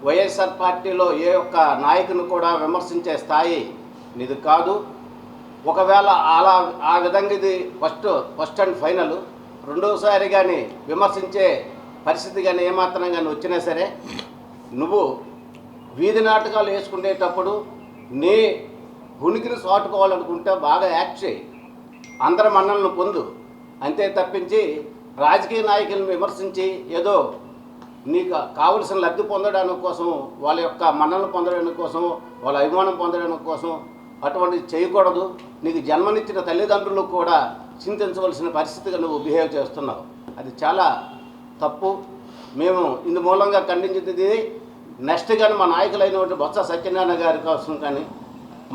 వైఎస్ఆర్ పార్టీలో ఏ ఒక్క నాయకుని కూడా విమర్శించే స్థాయి ఇది కాదు. ఒకవేళ అలా ఆ విధంగా ఇది ఫస్ట్ అండ్ ఫైనల్. రెండోసారి కానీ విమర్శించే పరిస్థితి కానీ ఏమాత్రం కానీ వచ్చినా సరే నువ్వు వీధి నాటకాలు వేసుకునేటప్పుడు నీ ఉనికిని చాటుకోవాలనుకుంటే బాగా యాక్ట్ చేయి, అందరి మన్నలను పొందు. అంతే తప్పించి రాజకీయ నాయకులను విమర్శించి ఏదో నీకు కావలసిన లబ్ధి పొందడానికి కోసం, వాళ్ళ యొక్క మన్నలను పొందడానికి కోసం, వాళ్ళ అభిమానం పొందడానికి కోసం అటువంటిది చేయకూడదు. నీకు జన్మనిచ్చిన తల్లిదండ్రులకు కూడా చింతించవలసిన పరిస్థితిగా నువ్వు బిహేవ్ చేస్తున్నావు. అది చాలా తప్పు. మేము ఇందు మూలంగా ఖండించింది. నెక్స్ట్ కానీ మా నాయకులైనటువంటి బొత్స సత్యనారాయణ గారి కోసం కానీ,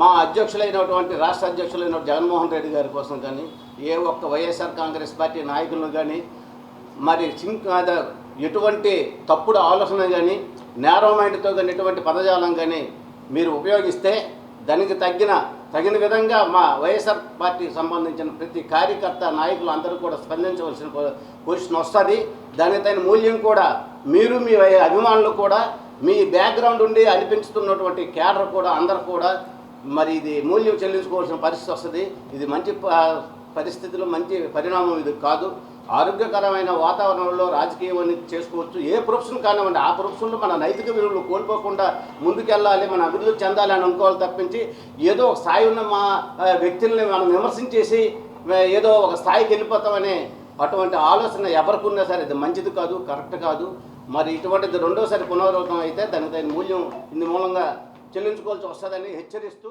మా అధ్యక్షులైనటువంటి రాష్ట్ర అధ్యక్షులైన జగన్మోహన్ రెడ్డి గారి కోసం కానీ, ఏ ఒక్క వైఎస్ఆర్ కాంగ్రెస్ పార్టీ నాయకులను కానీ మరి ఎటువంటి తప్పుడు ఆలోచన కానీ, నేరో మైండ్తో కానీ ఎటువంటి పదజాలం కానీ మీరు ఉపయోగిస్తే దానికి తగిన విధంగా మా వైఎస్ఆర్ పార్టీకి సంబంధించిన ప్రతి కార్యకర్త నాయకులు అందరూ కూడా స్పందించవలసిన పొజిషన్ వస్తుంది. దానికి తగిన మూల్యం కూడా మీరు మీ అభిమానులు కూడా మీ బ్యాక్గ్రౌండ్ ఉండి అనిపించుతున్నటువంటి క్యాడర్ కూడా అందరూ కూడా మరి ఇది మూల్యం చెల్లించుకోవాల్సిన పరిస్థితి వస్తుంది. ఇది మంచి పరిస్థితులు, మంచి పరిణామం ఇది కాదు. ఆరోగ్యకరమైన వాతావరణంలో రాజకీయం అనేది చేసుకోవచ్చు. ఏ ప్రొఫెషన్ కానివ్వండి, ఆ ప్రొఫెషన్లో మన నైతిక విలువలు కోల్పోకుండా ముందుకెళ్ళాలి, మన అభివృద్ధి చెందాలి అని అనుకోవాలి తప్పించి ఏదో ఒక స్థాయి ఉన్న మా వ్యక్తుల్ని మనం విమర్శించేసి ఏదో ఒక స్థాయికి వెళ్ళిపోతామనే అటువంటి ఆలోచన ఎవరికి ఉన్నా సరే ఇది మంచిది కాదు, కరెక్ట్ కాదు. మరి ఇటువంటిది రెండోసారి పునరావృతం అయితే దానికి తగిన మూల్యం ఇందు మూలంగా చెల్లించుకోవాల్సి వస్తుందని హెచ్చరిస్తూ